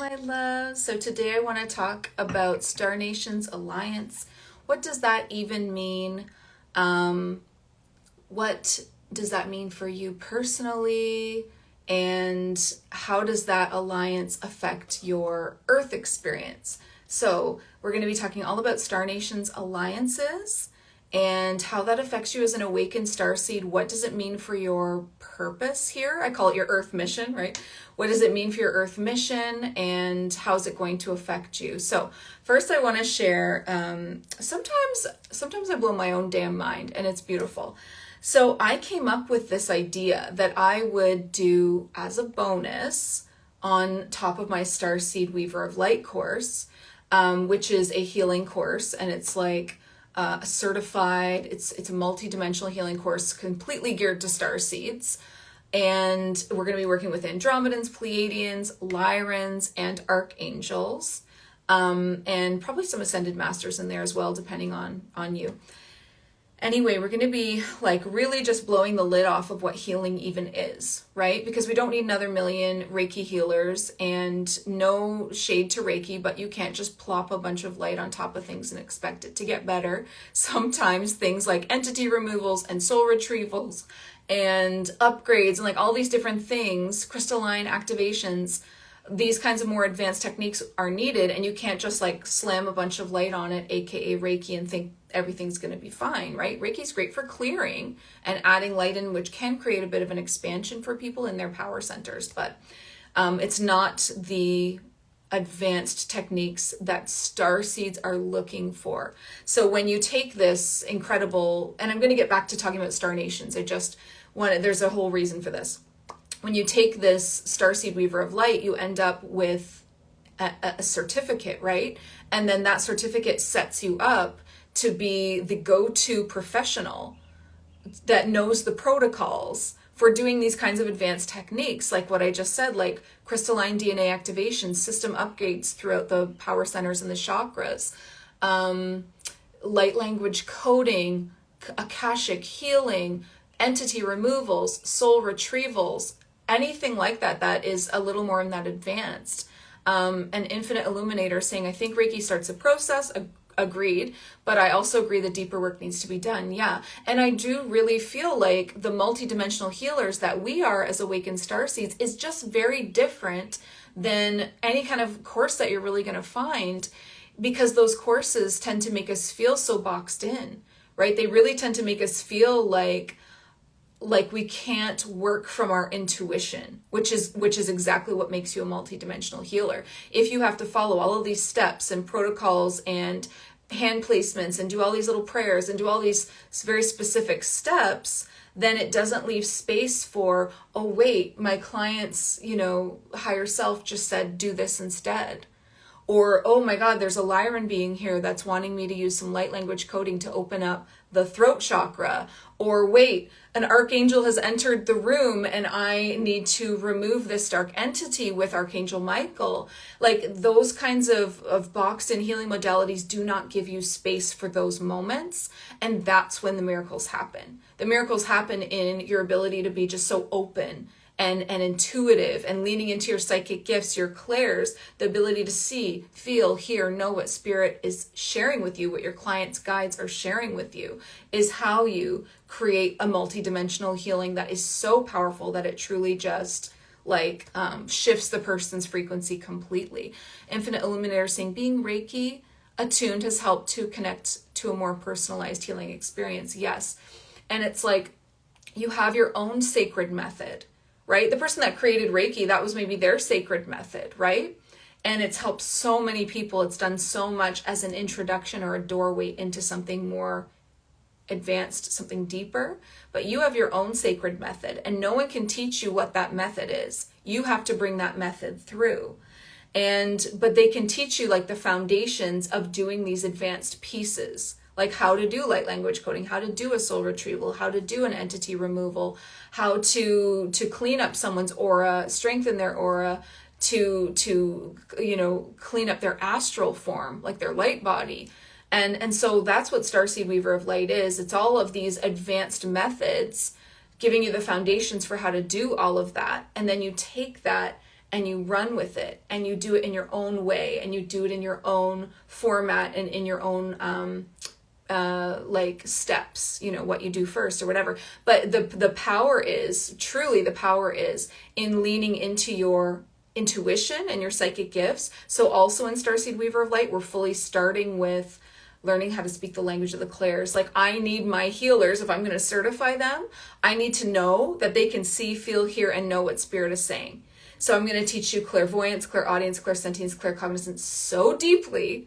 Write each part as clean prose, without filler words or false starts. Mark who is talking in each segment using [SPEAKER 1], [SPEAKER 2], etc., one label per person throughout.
[SPEAKER 1] my love. So today I want to talk about Star Nations Alliance. What does that even mean? What does that mean for you personally? And how does that alliance affect your Earth experience? So we're going to be talking all about Star Nations alliances and how that affects you as an awakened starseed. What does it mean for your purpose here? I call it your Earth mission, right? What does it mean for your Earth mission, and how's it going to affect you? So first I want to share, sometimes I blow my own damn mind, and it's beautiful. So I came up with this idea that I would do as a bonus on top of my Starseed Weaver of Light course, which is a healing course, and it's like certified. It's a multi-dimensional healing course completely geared to starseeds. And we're going to be working with Andromedans, Pleiadians, Lyrans, and Archangels, and probably some Ascended Masters in there as well, depending on you. Anyway, we're going to be like really just blowing the lid off of what healing even is, right? Because we don't need another million Reiki healers, and no shade to Reiki, but you can't just plop a bunch of light on top of things and expect it to get better. Sometimes things like entity removals and soul retrievals and upgrades and like all these different things, crystalline activations, these kinds of more advanced techniques are needed, and you can't just like slam a bunch of light on it, aka Reiki, and think everything's going to be fine, right? Reiki's great for clearing and adding light in, which can create a bit of an expansion for people in their power centers, but it's not the advanced techniques that starseeds are looking for. So when you take this incredible, and I'm going to get back to talking about Star Nations, there's a whole reason for this. When you take this Starseed Weaver of Light, you end up with a certificate, right? And then that certificate sets you up to be the go-to professional that knows the protocols for doing these kinds of advanced techniques, like what I just said, like crystalline DNA activation, system upgrades throughout the power centers and the chakras, light language coding, akashic healing, entity removals, soul retrievals, anything like that that is a little more in that advanced. An infinite illuminator saying, I think Reiki starts a process. Agreed, but I also agree that deeper work needs to be done. Yeah, and I do really feel like the multidimensional healers that we are as awakened starseeds is just very different than any kind of course that you're really going to find, because those courses tend to make us feel so boxed in, right? They really tend to make us feel like we can't work from our intuition, which is exactly what makes you a multidimensional healer. If you have to follow all of these steps and protocols and hand placements and do all these little prayers and do all these very specific steps, then it doesn't leave space for, oh wait, my client's, higher self just said do this instead. Or, oh my God, there's a Lyran being here that's wanting me to use some light language coding to open up the throat chakra. Or wait, an archangel has entered the room and I need to remove this dark entity with Archangel Michael. Like those kinds of boxed in healing modalities do not give you space for those moments. And that's when the miracles happen. The miracles happen in your ability to be just so open and intuitive and leaning into your psychic gifts, your clairs, the ability to see, feel, hear, know what spirit is sharing with you, what your clients' guides are sharing with you, is how you create a multidimensional healing that is so powerful that it truly just shifts the person's frequency completely. Infinite Illuminator saying being Reiki attuned has helped to connect to a more personalized healing experience. Yes. And it's like you have your own sacred method, right? The person that created Reiki, that was maybe their sacred method, right? And it's helped so many people. It's done so much as an introduction or a doorway into something more advanced, something deeper. But you have your own sacred method, and no one can teach you what that method is. You have to bring that method through. But they can teach you like the foundations of doing these advanced pieces, like how to do light language coding, how to do a soul retrieval, how to do an entity removal, how to clean up someone's aura, strengthen their aura, to clean up their astral form, like their light body. And so that's what Starseed Weaver of Light is. It's all of these advanced methods giving you the foundations for how to do all of that. And then you take that and you run with it, and you do it in your own way, and you do it in your own format and in your own like steps, you know, what you do first or whatever. But the power is, truly the power is in leaning into your intuition and your psychic gifts. So also in Starseed Weaver of Light, we're fully starting with learning how to speak the language of the clairs. Like, I need my healers, if I'm going to certify them, I need to know that they can see, feel, hear, and know what spirit is saying. So I'm going to teach you clairvoyance, clairaudience, clairsentience, claircognizance so deeply,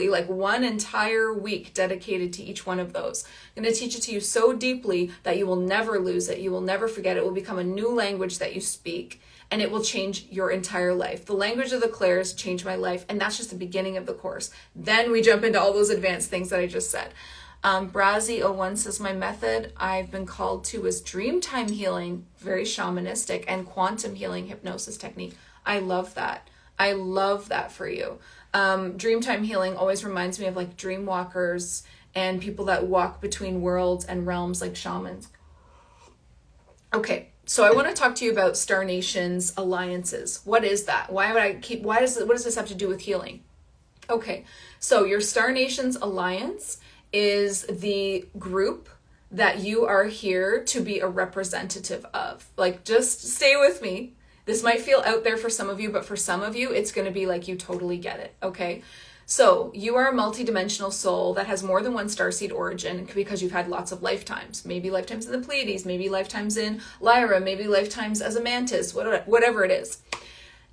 [SPEAKER 1] like one entire week dedicated to each one of those. I'm going to teach it to you so deeply that you will never lose it. You will never forget it. It will become a new language that you speak, and it will change your entire life. The language of the clairs changed my life, and that's just the beginning of the course. Then we jump into all those advanced things that I just said. Brazzy01 says, my method I've been called to is dreamtime healing, very shamanistic, and quantum healing hypnosis technique. I love that. I love that for you. Dreamtime healing always reminds me of like dream walkers and people that walk between worlds and realms, like shamans. Okay. So I want to talk to you about Star Nations alliances. What is that? What does this have to do with healing? Okay, so your Star Nations alliance is the group that you are here to be a representative of. Like, just stay with me. This might feel out there for some of you, but for some of you, it's going to be like you totally get it, okay? So you are a multidimensional soul that has more than one starseed origin because you've had lots of lifetimes. Maybe lifetimes in the Pleiades, maybe lifetimes in Lyra, maybe lifetimes as a mantis, whatever it is.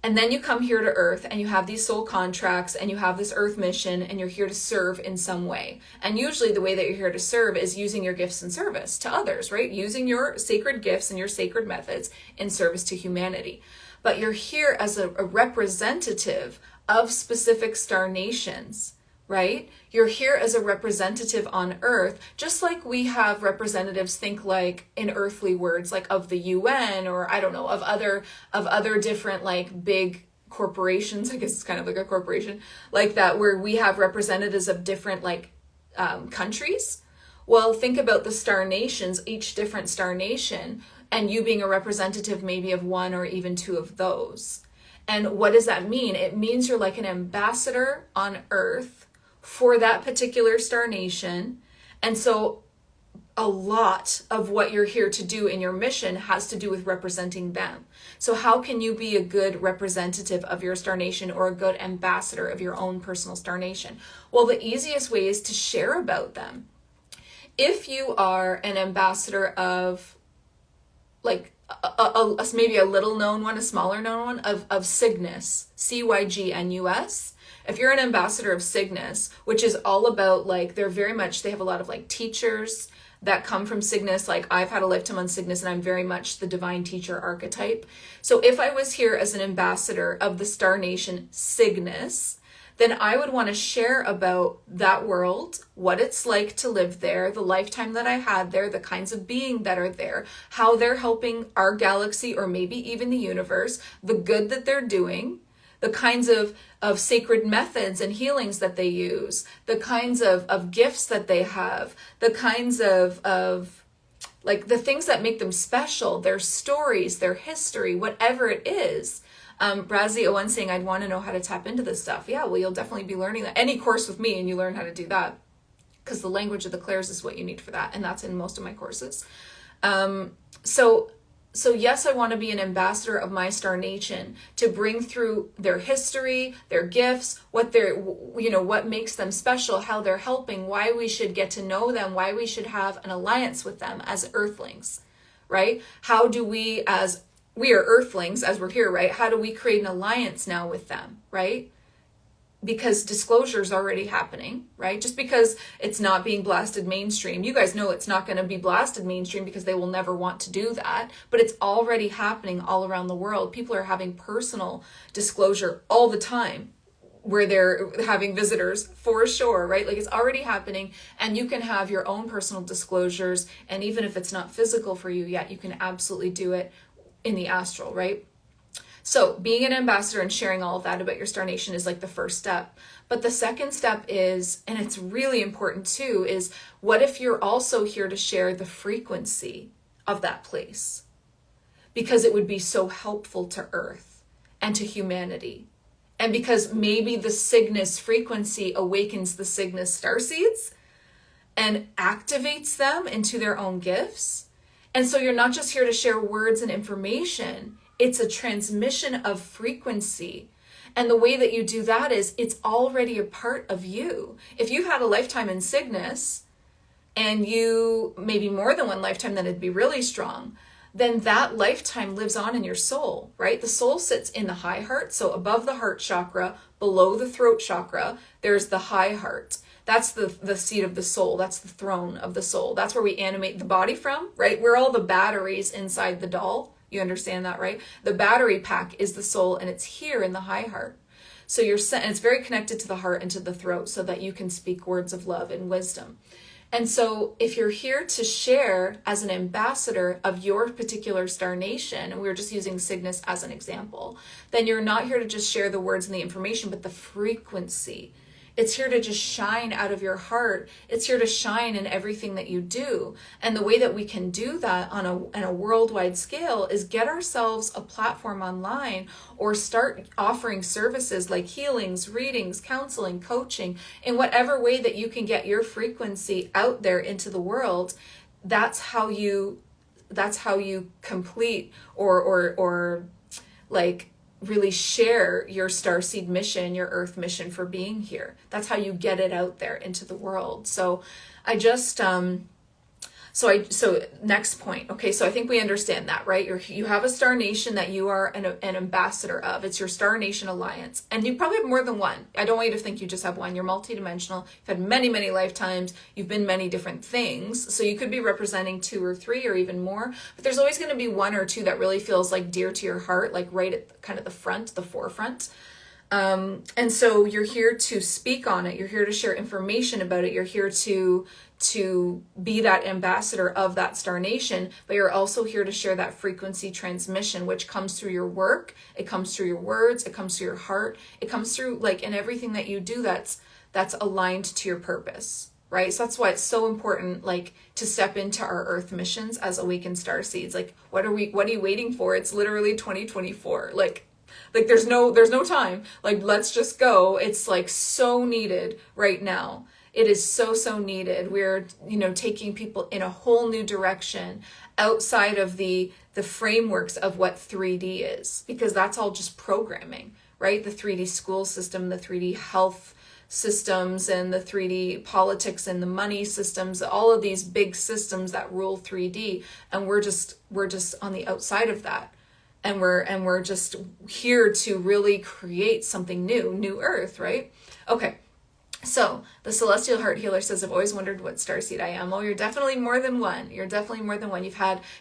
[SPEAKER 1] And then you come here to Earth and you have these soul contracts and you have this Earth mission and you're here to serve in some way. And usually the way that you're here to serve is using your gifts in service to others, right? Using your sacred gifts and your sacred methods in service to humanity. But you're here as a representative of specific star nations, right? You're here as a representative on Earth, just like we have representatives, think like in earthly words, like of the UN, or I don't know, of other different like big corporations. I guess it's kind of like a corporation like that, where we have representatives of different like countries. Well, think about the star nations, each different star nation, and you being a representative maybe of one or even two of those. And what does that mean? It means you're like an ambassador on Earth for that particular star nation. And so a lot of what you're here to do in your mission has to do with representing them. So how can you be a good representative of your star nation or a good ambassador of your own personal star nation? Well, the easiest way is to share about them. If you are an ambassador of like maybe a little known one, a smaller known one of Cygnus, Cygnus. If you're an ambassador of Cygnus, which is all about like, they have a lot of like teachers that come from Cygnus. Like, I've had a lifetime on Cygnus and I'm very much the divine teacher archetype. So if I was here as an ambassador of the star nation Cygnus, then I would want to share about that world, what it's like to live there, the lifetime that I had there, the kinds of being that are there, how they're helping our galaxy or maybe even the universe, the good that they're doing, the kinds of sacred methods and healings that they use, the kinds of gifts that they have, the kinds of like the things that make them special, their stories, their history, whatever it is. Brazzy01 saying, I'd want to know how to tap into this stuff. Yeah, well, you'll definitely be learning that. Any course with me and you learn how to do that, because the language of the clairs is what you need for that. And that's in most of my courses. So yes, I want to be an ambassador of my star nation to bring through their history, their gifts, what makes them special, how they're helping, why we should get to know them, why we should have an alliance with them as earthlings, right? How do we, as we are earthlings, as we're here, right? How do we create an alliance now with them, right? Because disclosure is already happening, right? Just because it's not being blasted mainstream, you guys know it's not going to be blasted mainstream because they will never want to do that, but it's already happening all around the world. People are having personal disclosure all the time where they're having visitors, for sure, right? Like, it's already happening, and you can have your own personal disclosures, and even if it's not physical for you yet, you can absolutely do it in the astral, right? So being an ambassador and sharing all of that about your star nation is like the first step. But the second step is, and it's really important too, is what if you're also here to share the frequency of that place? Because it would be so helpful to Earth. and to humanity. And because maybe the Cygnus frequency awakens the Cygnus starseeds and activates them into their own gifts. And so you're not just here to share words and information, it's a transmission of frequency. And the way that you do that is it's already a part of you. If you've had a lifetime in Cygnus, and you maybe more than one lifetime, then it'd be really strong, then that lifetime lives on in your soul, right? The soul sits in the high heart. So above the heart chakra, below the throat chakra, there's the high heart. That's the seat of the soul. That's the throne of the soul. That's where we animate the body from, right? We're all the batteries inside the doll. You understand that, right? The battery pack is the soul, and it's here in the high heart. So and it's very connected to the heart and to the throat so that you can speak words of love and wisdom. And so if you're here to share as an ambassador of your particular star nation, and we're just using Cygnus as an example, then you're not here to just share the words and the information, but the frequency. It's here to just shine out of your heart. It's here to shine in everything that you do. And the way that we can do that on a worldwide scale is get ourselves a platform online or start offering services like healings, readings, counseling, coaching, in whatever way that you can get your frequency out there into the world. That's how you complete or like really share your starseed mission, your earth mission for being here. That's how you get it out there into the world. So I just so next point. Okay, so I think we understand that, right? You have a star nation that you are an ambassador of. It's your star nation alliance. And you probably have more than one. I don't want you to think you just have one. You're multidimensional. You've had many, many lifetimes. You've been many different things. So you could be representing 2 or 3 or even more. But there's always going to be 1 or 2 that really feels like dear to your heart, like right at kind of the front, the forefront. And so you're here to speak on it. You're here to share information about it. You're here to be that ambassador of that star nation, but you're also here to share that frequency transmission, which comes through your work. It comes through your words. It comes through your heart. It comes through like in everything that you do that's aligned to your purpose, right? So that's why it's so important, like, to step into our earth missions as awakened starseeds. Like, what are you waiting for? It's literally 2024. Like there's no time. Like, let's just go. It's like so needed right now. It is so needed. We're, taking people in a whole new direction outside of the frameworks of what 3D is, because that's all just programming, right? The 3D school system, the 3D health systems, and the 3D politics and the money systems, all of these big systems that rule 3D. And we're just on the outside of that. And we're just here to really create something new earth, right? Okay. So the Celestial Heart Healer says, I've always wondered what starseed I am. Oh, you're definitely more than one. You're definitely more than one.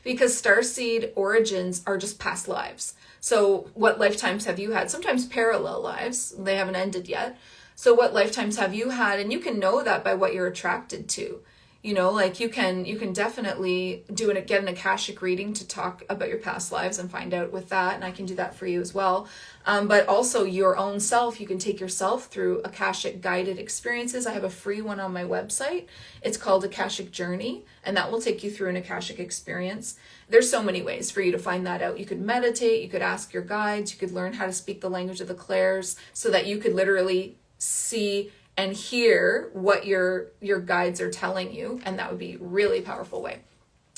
[SPEAKER 1] Because starseed origins are just past lives. So what lifetimes have you had? Sometimes parallel lives. They haven't ended yet. So what lifetimes have you had? And you can know that by what you're attracted to. Like you can definitely get an Akashic reading to talk about your past lives and find out with that. And I can do that for you as well. But also your own self, you can take yourself through Akashic guided experiences. I have a free one on my website. It's called Akashic Journey, and that will take you through an Akashic experience. There's so many ways for you to find that out. You could meditate, you could ask your guides, you could learn how to speak the language of the clairs so that you could literally see and hear what your guides are telling you, and that would be a really powerful way.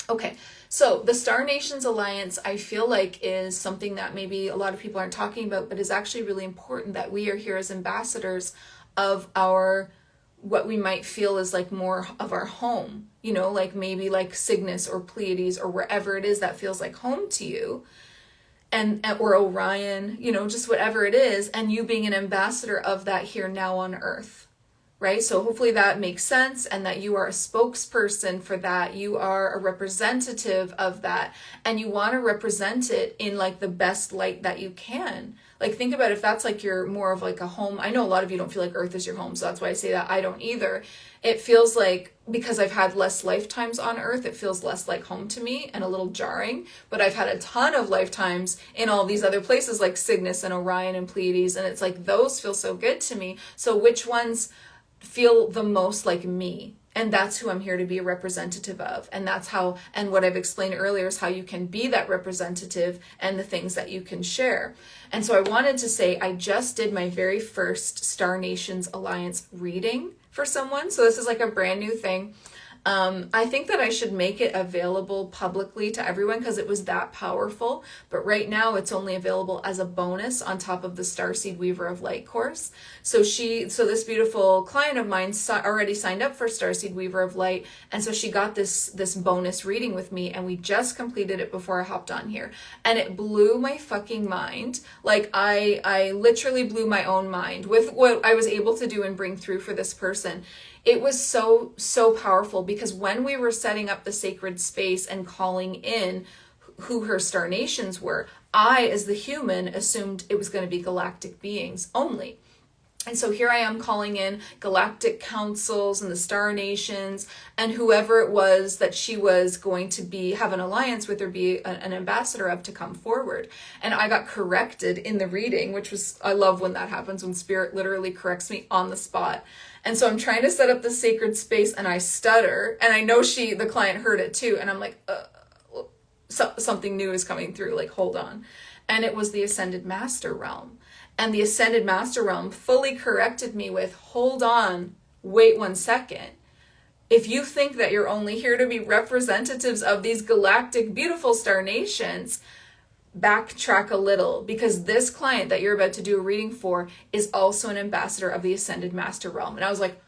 [SPEAKER 1] Okay, so the Star Nations Alliance, I feel like, is something that maybe a lot of people aren't talking about, but is actually really important, that we are here as ambassadors of what we might feel is like more of our home, like maybe like Cygnus or Pleiades or wherever it is that feels like home to you. Or Orion, just whatever it is, and you being an ambassador of that here now on Earth. Right? So hopefully that makes sense, and that you are a spokesperson for that. You are a representative of that, and you want to represent it in like the best light that you can. Like, think about if that's like you're more of like a home. I know a lot of you don't feel like Earth is your home, so that's why I say that. I don't either. It feels like, because I've had less lifetimes on Earth, it feels less like home to me and a little jarring. But I've had a ton of lifetimes in all these other places like Cygnus and Orion and Pleiades, and it's like those feel so good to me. So which ones feel the most like me? And that's who I'm here to be a representative of. And that's how, and what I've explained earlier is how you can be that representative and the things that you can share. And so I wanted to say, I just did my very first Star Nations Alliance reading for someone. So this is like a brand new thing. I think that I should make it available publicly to everyone because it was that powerful. But right now it's only available as a bonus on top of the Starseed Weaver of Light course. So this beautiful client of mine already signed up for Starseed Weaver of Light. And so she got this bonus reading with me, and we just completed it before I hopped on here. And it blew my fucking mind. Like I literally blew my own mind with what I was able to do and bring through for this person. It was so powerful because when we were setting up the sacred space and calling in who her star nations were, I, as the human, assumed it was going to be galactic beings only. And so here I am calling in galactic councils and the star nations and whoever it was that she was going to have an alliance with or be an ambassador of to come forward. And I got corrected in the reading, which was, I love when that happens, when spirit literally corrects me on the spot. And so I'm trying to set up the sacred space and I stutter, and I know the client heard it too. And I'm like, something new is coming through, like, hold on. And it was the Ascended Master Realm. And the Ascended Master Realm fully corrected me with, hold on, wait 1 second. If you think that you're only here to be representatives of these galactic, beautiful star nations, backtrack a little, because this client that you're about to do a reading for is also an ambassador of the Ascended Master Realm. And I was like,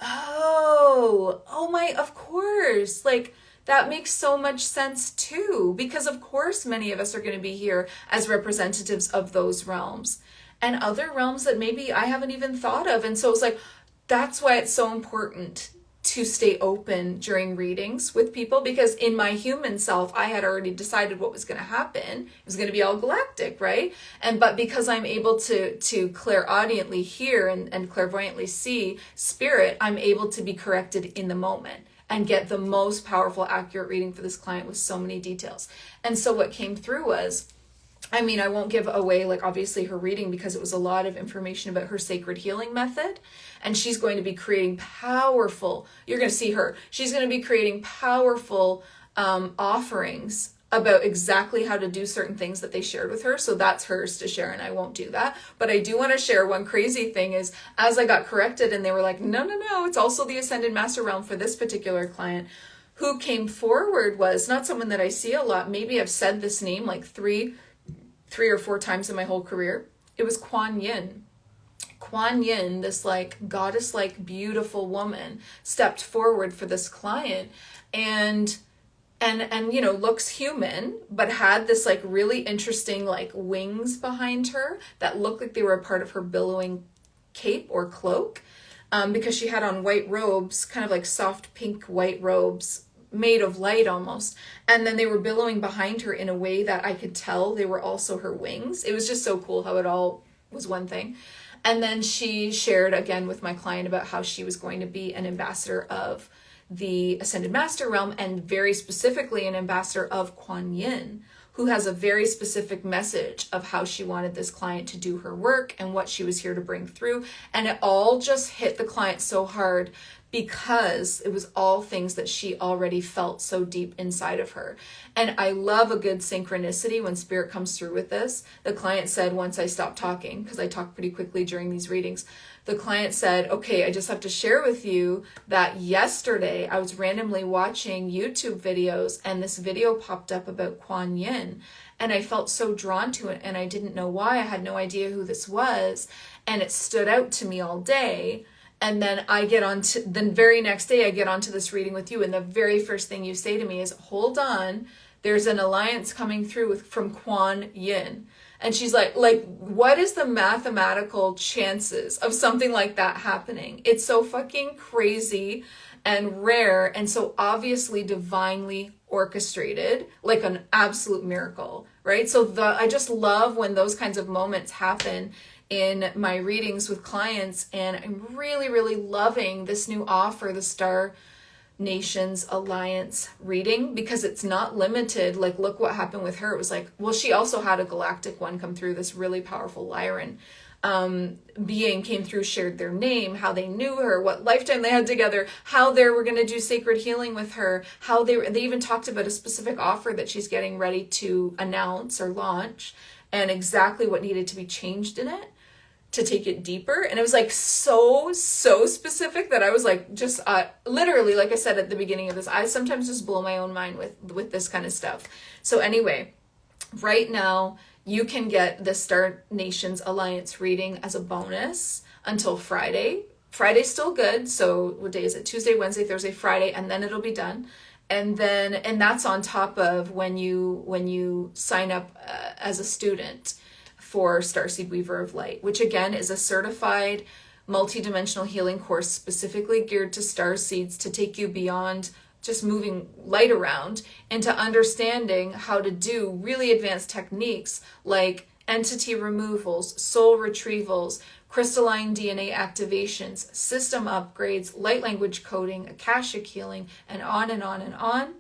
[SPEAKER 1] oh my, of course. Like, that makes so much sense too, because of course many of us are going to be here as representatives of those realms and other realms that maybe I haven't even thought of. And so it's like, that's why it's so important to stay open during readings with people, because in my human self, I had already decided what was going to happen. It was going to be all galactic, right? But because I'm able to clairaudiently hear and clairvoyantly see spirit, I'm able to be corrected in the moment and get the most powerful, accurate reading for this client with so many details. And so what came through was, I mean, I won't give away, like, obviously her reading, because it was a lot of information about her sacred healing method. And she's going to be creating powerful, you're going to see her, she's going to be creating powerful offerings about exactly how to do certain things that they shared with her. So that's hers to share, and I won't do that. But I do want to share one crazy thing is, as I got corrected and they were like, no, it's also the Ascended Master Realm for this particular client, who came forward was not someone that I see a lot. Maybe I've said this name like three or four times in my whole career. It was Kuan Yin. Kuan Yin, this like goddess-like beautiful woman, stepped forward for this client and you know, looks human, but had this like really interesting like wings behind her that looked like they were a part of her billowing cape or cloak, because she had on white robes, kind of like soft pink white robes made of light almost. And then they were billowing behind her in a way that I could tell they were also her wings. It was just so cool how it all was one thing. And then she shared again with my client about how she was going to be an ambassador of the Ascended Master Realm, and very specifically an ambassador of Kuan Yin, who has a very specific message of how she wanted this client to do her work and what she was here to bring through. And it all just hit the client so hard because it was all things that she already felt so deep inside of her. And I love a good synchronicity when spirit comes through with this. The client said, once I stopped talking, because I talk pretty quickly during these readings, the client said, okay, I just have to share with you that yesterday I was randomly watching YouTube videos and this video popped up about Kuan Yin, and I felt so drawn to it and I didn't know why. I had no idea who this was, and it stood out to me all day. And then the very next day I get onto this reading with you, and the very first thing you say to me is, hold on, there's an alliance coming through from Kuan Yin. And she's like, what is the mathematical chances of something like that happening? It's so fucking crazy and rare, and so obviously divinely orchestrated, like an absolute miracle, right? So I just love when those kinds of moments happen in my readings with clients, and I'm really, really loving this new offer, the Star Nations Alliance reading, because it's not limited. Like, look what happened with her. It was like, well, she also had a galactic one come through, this really powerful Lyran being came through, shared their name, how they knew her, what lifetime they had together, how they were going to do sacred healing with her, how they even talked about a specific offer that she's getting ready to announce or launch, and exactly what needed to be changed in it to take it deeper. And it was like so specific that I was like, just literally, like I said at the beginning of this, I sometimes just blow my own mind with this kind of stuff. So anyway, right now you can get the Star Nations Alliance reading as a bonus until Friday. Friday's still good. So what day is it? Tuesday, Wednesday, Thursday, Friday, and then it'll be done. And that's on top of when you sign up as a student for Starseed Weaver of Light, which again is a certified multidimensional healing course specifically geared to starseeds to take you beyond just moving light around into understanding how to do really advanced techniques like entity removals, soul retrievals, crystalline DNA activations, system upgrades, light language coding, Akashic healing, and on and on and on.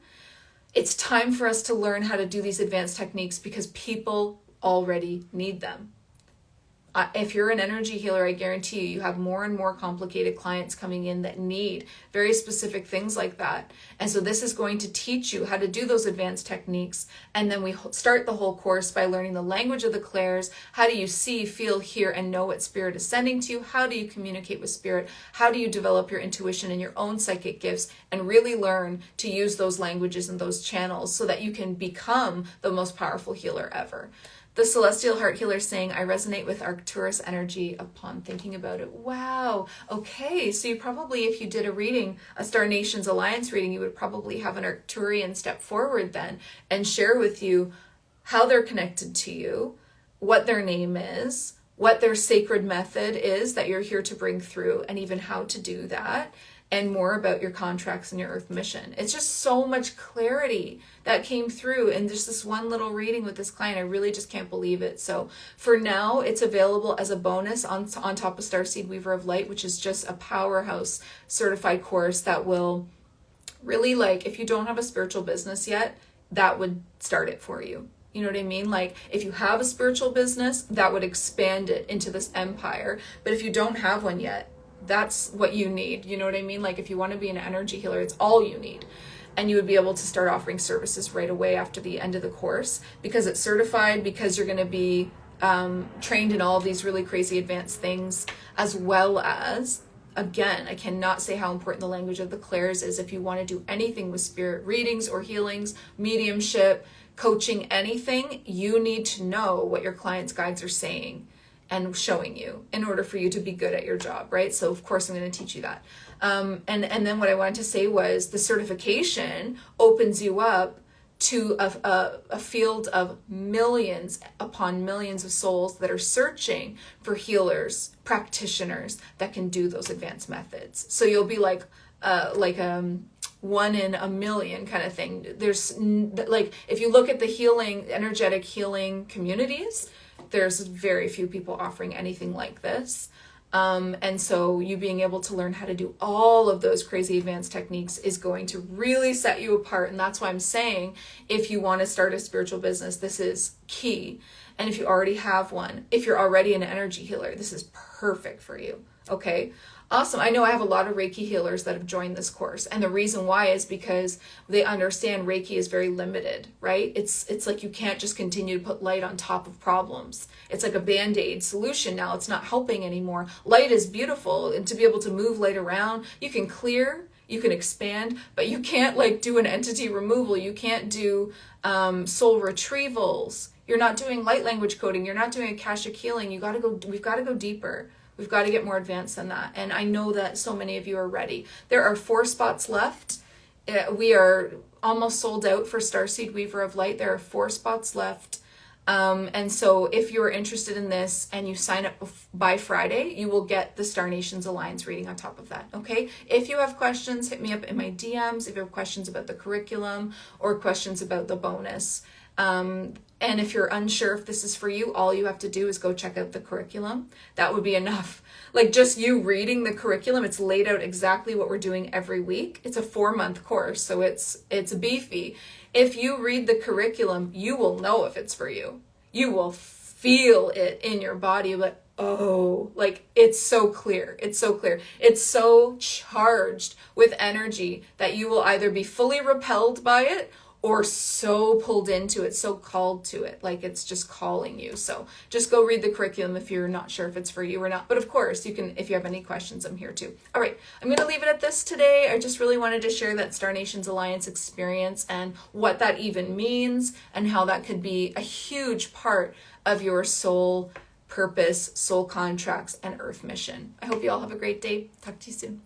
[SPEAKER 1] It's time for us to learn how to do these advanced techniques because people already need them. If you're an energy healer, I guarantee you have more and more complicated clients coming in that need very specific things like that. And so this is going to teach you how to do those advanced techniques. And then we start the whole course by learning the language of the clairs. How do you see, feel, hear, and know what spirit is sending to you? How do you communicate with spirit? How do you develop your intuition and your own psychic gifts and really learn to use those languages and those channels so that you can become the most powerful healer ever? The Celestial Heart Healer saying, I resonate with Arcturus energy upon thinking about it. Wow. Okay. So you probably, if you did a reading, a Star Nations Alliance reading, you would probably have an Arcturian step forward then and share with you how they're connected to you, what their name is, what their sacred method is that you're here to bring through, and even how to do that, and more about your contracts and your earth mission. It's just so much clarity that came through in just this one little reading with this client. I really just can't believe it. So for now, it's available as a bonus on top of Starseed Weaver of Light, which is just a powerhouse certified course that will really, like, if you don't have a spiritual business yet, that would start it for you. You know what I mean? Like, if you have a spiritual business, that would expand it into this empire. But if you don't have one yet, that's what you need. You know what I mean? Like, if you want to be an energy healer, it's all you need. And you would be able to start offering services right away after the end of the course because it's certified, because you're going to be trained in all of these really crazy advanced things, as well as, again, I cannot say how important the language of the clairs is. If you want to do anything with spirit readings or healings, mediumship, coaching, anything, you need to know what your clients' guides are saying and showing you in order for you to be good at your job, right? So of course I'm going to teach you that. And then what I wanted to say was the certification opens you up to a field of millions upon millions of souls that are searching for healers, practitioners that can do those advanced methods. So you'll be like 1 in a million kind of thing. There's like, if you look at the healing, energetic healing communities, there's very few people offering anything like this. And so you being able to learn how to do all of those crazy advanced techniques is going to really set you apart. And that's why I'm saying, if you want to start a spiritual business, this is key. And if you already have one, if you're already an energy healer, this is perfect for you. Okay. Awesome. I know I have a lot of Reiki healers that have joined this course. And the reason why is because they understand Reiki is very limited, right? It's like you can't just continue to put light on top of problems. It's like a Band-Aid solution now. It's not helping anymore. Light is beautiful, and to be able to move light around, you can clear, you can expand, but you can't like do an entity removal. You can't do soul retrievals. You're not doing light language coding. You're not doing Akashic healing. We've got to go deeper. We've got to get more advanced than that. And I know that so many of you are ready. There are 4 spots left. We are almost sold out for Starseed Weaver of Light. There are 4 spots left. And so if you're interested in this and you sign up by Friday, you will get the Star Nations Alliance reading on top of that. Okay. If you have questions, hit me up in my DMs. If you have questions about the curriculum or questions about the bonus, And if you're unsure if this is for you, all you have to do is go check out the curriculum. That would be enough. Like just you reading the curriculum, it's laid out exactly what we're doing every week. It's a 4-month course, so it's beefy. If you read the curriculum, you will know if it's for you. You will feel it in your body, like, oh, like it's so clear. It's so clear. It's so charged with energy that you will either be fully repelled by it or so pulled into it, so called to it, like it's just calling you. So just go read the curriculum if you're not sure if it's for you or not. But of course, you can, if you have any questions, I'm here too. All right, I'm going to leave it at this today. I just really wanted to share that Star Nations Alliance experience and what that even means and how that could be a huge part of your soul purpose, soul contracts, and earth mission. I hope you all have a great day. Talk to you soon.